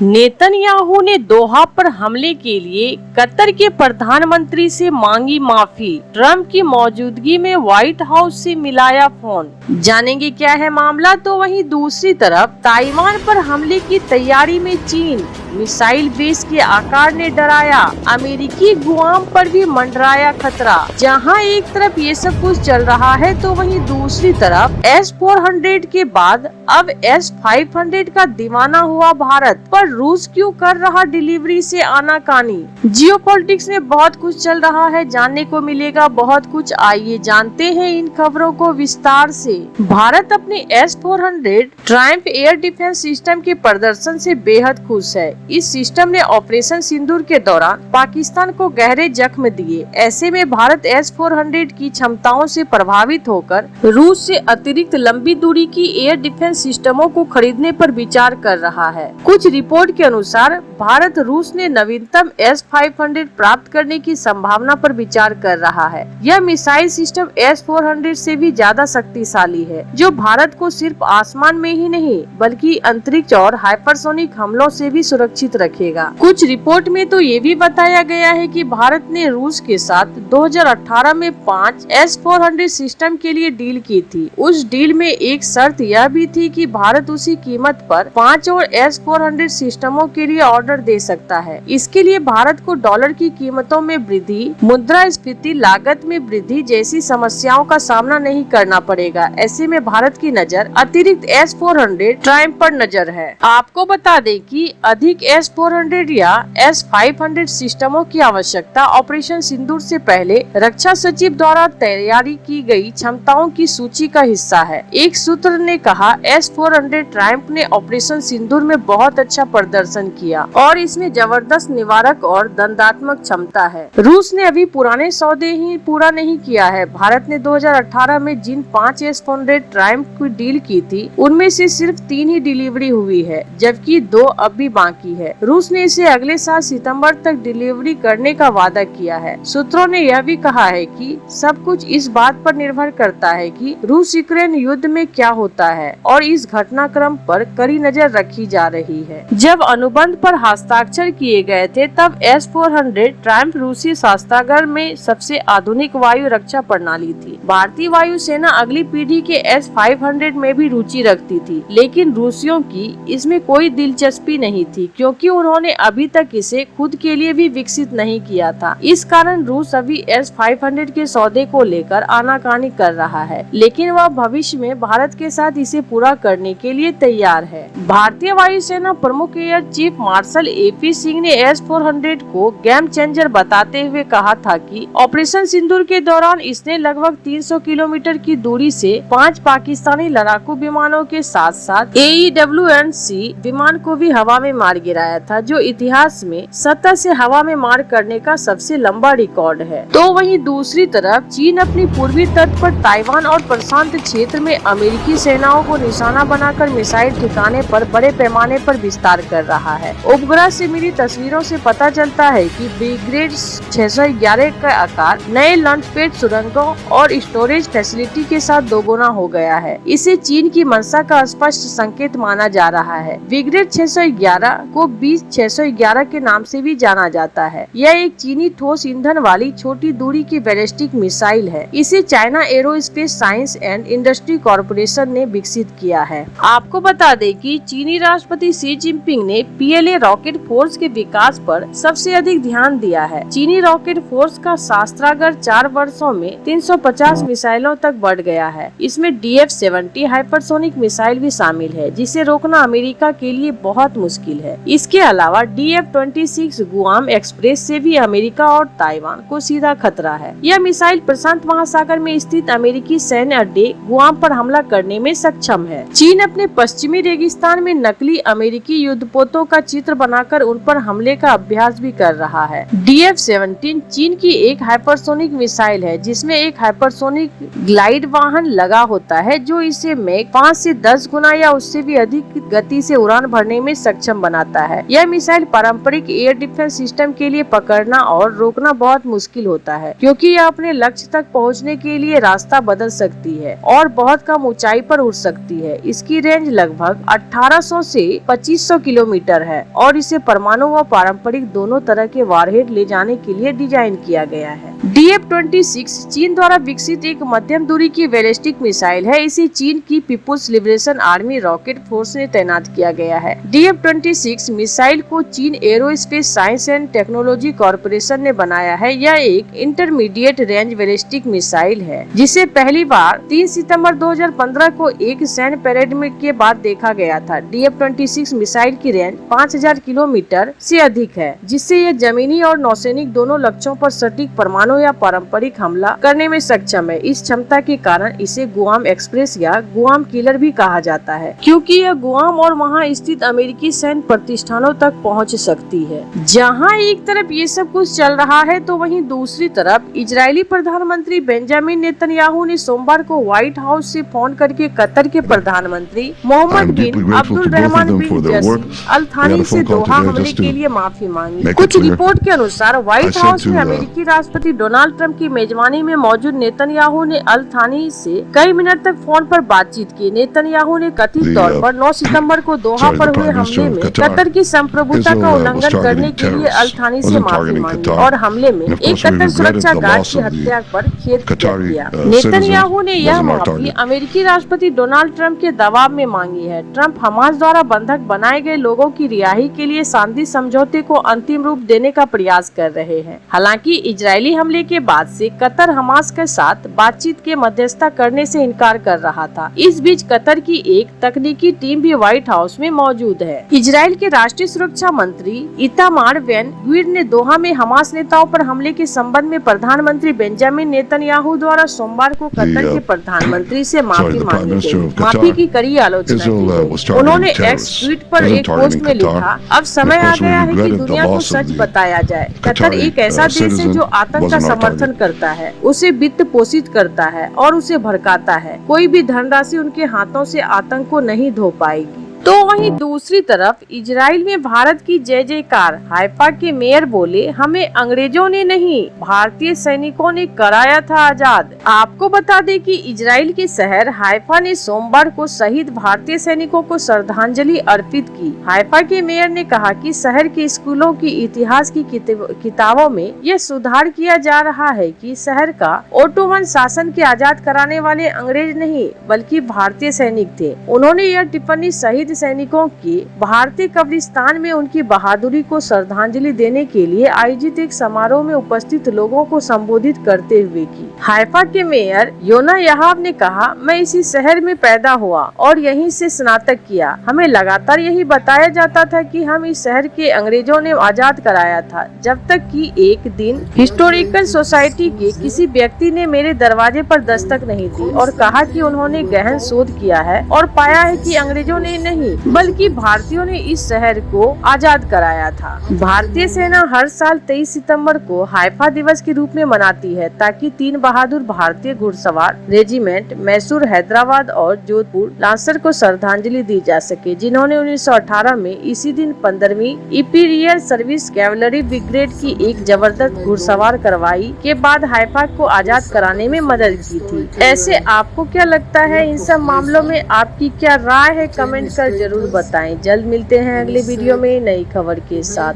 Netanyahu ने दोहा पर हमले के लिए कतर के प्रधानमंत्री से मांगी माफी। ट्रंप की मौजूदगी में व्हाइट हाउस से मिलाया फोन। जानेंगे क्या है मामला। तो वहीं दूसरी तरफ ताइवान पर हमले की तैयारी में चीन। मिसाइल बेस के आकार ने डराया। अमेरिकी गुआम पर भी मंडराया खतरा। जहां एक तरफ ये सब कुछ चल रहा है तो वहीं दूसरी तरफ S-400 के बाद अब S-500 का दीवाना हुआ भारत। पर रूस क्यों कर रहा डिलीवरी से आनाकानी। जियोपॉलिटिक्स में बहुत कुछ चल रहा है, जानने को मिलेगा बहुत कुछ। आइए जानते हैं इन खबरों को विस्तार से। भारत अपने S-400 Triumph air defence system के प्रदर्शन से बेहद खुश है। इस सिस्टम ने ऑपरेशन सिंदूर के दौरान पाकिस्तान को गहरे जख्म दिए। ऐसे में भारत S-400 की क्षमताओं से प्रभावित होकर रूस से अतिरिक्त लंबी दूरी की एयर डिफेंस सिस्टमों को खरीदने पर विचार कर रहा है। कुछ रिपोर्ट के अनुसार भारत रूस ने नवीनतम S-500 प्राप्त करने की संभावना पर विचार कर रहा है। यह मिसाइल सिस्टम S-400 से भी ज्यादा शक्तिशाली है, जो भारत को सिर्फ आसमान में ही नहीं बल्कि अंतरिक्ष और हाइपरसोनिक हमलों से भी सुरक्षित रखेगा। कुछ रिपोर्ट में तो ये भी बताया गया है कि भारत ने रूस के साथ 2018 में 5 S-400 सिस्टम के लिए डील की थी। उस डील में एक शर्त यह भी थी कि भारत उसी कीमत पर 5 और S-400 सिस्टमों के लिए ऑर्डर दे सकता है। इसके लिए भारत को डॉलर की कीमतों में वृद्धि, मुद्रास्फीति, लागत में वृद्धि जैसी समस्याओं का सामना नहीं करना पड़ेगा। ऐसे में भारत की नजर अतिरिक्त S-400 ट्रायम्फ पर नजर है। आपको बता दें कि अधिक S-400 या S-500 सिस्टमों की आवश्यकता ऑपरेशन सिंदूर से पहले रक्षा सचिव द्वारा तैयारी की गई क्षमताओं की सूची का हिस्सा है। एक सूत्र ने कहा, S-400 ट्रायम्फ ने ऑपरेशन सिंदूर में बहुत अच्छा प्रदर्शन किया और इसमें जबरदस्त निवारक और दंडात्मक क्षमता है। रूस ने अभी पुराने सौदे ही पूरा नहीं किया है। भारत ने 2018 में जिन 5 S-400 ट्रायम्फ की डील की थी, उनमें से सिर्फ 3 ही डिलीवरी हुई है, जबकि 2 अब भी बाकी है। रूस ने इसे अगले साल सितंबर तक डिलीवरी करने का वादा किया है। सूत्रों ने यह भी कहा है कि सब कुछ इस बात पर निर्भर करता है कि रूस यूक्रेन युद्ध में क्या होता है और इस घटनाक्रम पर कड़ी नजर रखी जा रही है। जब अनुबंध पर हस्ताक्षर किए गए थे तब S-400 ट्रायम्फ रूसी शस्त्रागार में सबसे आधुनिक वायु रक्षा प्रणाली थी। भारतीय वायुसेना अगली पीढ़ी के S-500 में भी रुचि रखती थी, लेकिन रूसियों की इसमें कोई दिलचस्पी नहीं थी क्योंकि उन्होंने अभी तक इसे खुद के लिए भी विकसित नहीं किया था। इस कारण रूस अभी S-500 के सौदे को लेकर आनाकानी कर रहा है, लेकिन वह भविष्य में भारत के साथ इसे पूरा करने के लिए तैयार है। भारतीय वायुसेना प्रमुख air chief marshal AP Singh ने S-400 को गेम चेंजर बताते हुए कहा था कि ऑपरेशन सिंदूर के दौरान इसने लगभग 300 किलोमीटर की दूरी से 5 पाकिस्तानी लड़ाकू विमानों के साथ साथ AEW&C विमान को भी हवा में मार गिराया था, जो इतिहास में सतह से हवा में मार करने का सबसे लंबा रिकॉर्ड है। तो वहीं दूसरी तरफ चीन अपनी पूर्वी तट पर ताइवान और प्रशांत क्षेत्र में अमेरिकी सेनाओं को निशाना बनाकर मिसाइल ठिकाने पर बड़े पैमाने पर विस्तार कर रहा है। उपग्रह से मिली तस्वीरों से पता चलता है कि ब्रिगेड 611 का आकार नए लॉन्चपैड सुरंगों और स्टोरेज फैसिलिटी के साथ दोगुना हो गया है। इसे चीन की मंशा का स्पष्ट संकेत माना जा रहा है। ब्रिगेड 611 को 20-611 के नाम से भी जाना जाता है। यह एक चीनी ठोस ईंधन वाली छोटी दूरी की बैलिस्टिक मिसाइल है। इसे China aerospace Science and industry corporation ने विकसित किया है। आपको बता दें कि चीनी राष्ट्रपति शी जिनपिंग ने PLA रॉकेट फोर्स के विकास पर सबसे अधिक ध्यान दिया है। चीनी रॉकेट फोर्स का शस्त्रागार 4 वर्षों में 350 मिसाइलों तक बढ़ गया है। इसमें DF-70 हाइपरसोनिक मिसाइल भी शामिल है, जिसे रोकना अमेरिका के लिए बहुत मुश्किल है। इसके अलावा DF-26 गुआम एक्सप्रेस से भी अमेरिका और ताइवान को सीधा खतरा है। यह मिसाइल प्रशांत महासागर में स्थित अमेरिकी सैन्य अड्डे गुआम पर हमला करने में सक्षम है। चीन अपने पश्चिमी रेगिस्तान में नकली अमेरिकी युद्धपोतों का चित्र बनाकर उन पर हमले का अभ्यास भी कर रहा है। DF-17 चीन की एक हाइपरसोनिक मिसाइल है, जिसमें एक हाइपरसोनिक ग्लाइड वाहन लगा होता है, जो इसे मैक 5 से 10 गुना या उससे भी अधिक गति से उड़ान भरने में सक्षम बनाता है। यह मिसाइल पारंपरिक एयर डिफेंस सिस्टम के लिए पकड़ना और रोकना बहुत मुश्किल होता है, क्योंकि यह अपने लक्ष्य तक पहुंचने के लिए रास्ता बदल सकती है और बहुत कम ऊंचाई पर उड़ सकती है। इसकी रेंज लगभग 1800 से 2500 किलोमीटर है और और इसे परमाणु व पारंपरिक दोनों तरह के वारहेड ले जाने के लिए डिजाइन किया गया है। DF-26 चीन द्वारा विकसित एक मध्यम दूरी की बैलिस्टिक मिसाइल है। इसे चीन की People's Liberation Army Rocket Force ने तैनात किया गया है। DF-26 मिसाइल को चीन Aerospace Science and Technology Corporation ने बनाया है। यह एक इंटरमीडिएट रेंज बैलिस्टिक मिसाइल है, जिसे पहली बार 3 सितंबर 2015 को एक सैन्य परेड में के बाद देखा गया था। DF-26 मिसाइल की रेंज 5000 किलोमीटर से अधिक है, जिससे यह जमीनी और नौसैनिक दोनों लक्ष्यों पर सटीक परमाणु या पारंपरिक हमला करने में सक्षम है। इस क्षमता के कारण इसे गुआम एक्सप्रेस या गुआम किलर भी कहा जाता है, क्योंकि यह गुआम और वहां स्थित अमेरिकी सैन्य प्रतिष्ठानों तक पहुंच सकती है। जहां एक तरफ ये सब कुछ चल रहा है, तो वहीं दूसरी तरफ इजरायली प्रधानमंत्री बेंजामिन नेतन्याहू ने सोमवार को व्हाइट हाउस से फोन करके कतर के प्रधानमंत्री मोहम्मद बिन अब्दुलरहमान बिन जसीम अल थानी से दोहा हमले के लिए माफी मांगी। कुछ रिपोर्ट के अनुसार व्हाइट हाउस में अमेरिकी राष्ट्रपति डोनाल्ड ट्रंप की मेजबानी में मौजूद नेतन्याहू ने अल थानी से कई मिनट तक फोन पर बातचीत की। नेतन्याहू ने कथित तौर पर 9 सितंबर को दोहा पर हुए हमले में कतर की संप्रभुता का उल्लंघन करने के लिए अल थानी से माफी मांगी और हमले में एक कतर सुरक्षा गार्ड की हत्या पर खेद व्यक्त किया। नेतन्याहू ने यह माफी अमेरिकी राष्ट्रपति डोनाल्ड ट्रंप के दबाव में मांगी है। ट्रंप हमास द्वारा बंधक बनाए गए लोगों की रिहाई के लिए शांति समझौते को अंतिम रूप देने का प्रयास कर रहे हैं। हालांकि इजरायली हमले के बाद से कतर हमास के साथ बातचीत के मध्यस्थता करने से इनकार कर रहा था। इस बीच कतर की एक तकनीकी टीम भी व्हाइट हाउस में मौजूद है। इजराइल के राष्ट्रीय सुरक्षा मंत्री इतामार बेन ग्विर ने दोहा में हमास नेताओं पर हमले के संबंध में प्रधानमंत्री बेंजामिन नेतन्याहू द्वारा सोमवार को कतर के प्रधानमंत्री से माफी मांगी गई। माफी की कड़ी आलोचना की। उन्होंने एक्स ट्वीट पर एक पोस्ट में लिखा, अब समय आ गया है कि दुनिया को सच बताया जाए। कतर एक ऐसा देश है जो आतंक का समर्थन करता है, उसे वित्त पोषित करता है और उसे भड़काता है। कोई भी धनराशि उनके हाथों से आतंक को नहीं धो पाएगी। तो वहीं दूसरी तरफ इजराइल में भारत की जय जयकार। हाइफा के मेयर बोले, हमें अंग्रेजों ने नहीं, भारतीय सैनिकों ने कराया था आजाद। आपको बता दें कि इजराइल के शहर हाइफा ने सोमवार को शहीद भारतीय सैनिकों को श्रद्धांजलि अर्पित की। हाइफा के मेयर ने कहा कि शहर के स्कूलों की इतिहास की किताबों में यह सुधार किया जा रहा है कि शहर का ओटोमन शासन के आजाद कराने वाले अंग्रेज नहीं, बल्कि भारतीय सैनिक थे। उन्होंने यह टिप्पणी शहीद सैनिकों की भारतीय कब्रिस्तान में उनकी बहादुरी को श्रद्धांजलि देने के लिए आयोजित एक समारोह में उपस्थित लोगों को संबोधित करते हुए की। हाइफा के मेयर योना याहाब ने कहा, मैं इसी शहर में पैदा हुआ और यहीं से स्नातक किया। हमें लगातार यही बताया जाता था कि हम इस शहर के अंग्रेजों ने आजाद कराया था, जब तक कि एक दिन हिस्टोरिकल सोसाइटी के किसी व्यक्ति ने मेरे दरवाजे पर दस्तक नहीं दी और कहा कि उन्होंने गहन शोध किया है और पाया है कि अंग्रेजों ने नहीं बल्कि भारतीयों ने इस शहर को आजाद कराया था। भारतीय सेना हर साल 23 सितंबर को हाइफा दिवस के रूप में मनाती है, ताकि 3 बहादुर भारतीय घुड़सवार रेजिमेंट मैसूर, हैदराबाद और जोधपुर लांसर को श्रद्धांजलि दी जा सके, जिन्होंने 1918 में इसी दिन 15वीं इंपीरियल सर्विस कैवलरी ब्रिगेड की एक जबरदस्त घुड़सवार कार्रवाई के बाद हाइफा को आजाद कराने में मदद की थी। ऐसे आपको क्या लगता है इन सब मामलों में? आपकी क्या राय है? कमेंट कर जरूर बताएं। जल्द मिलते हैं अगले वीडियो में नई खबर के साथ।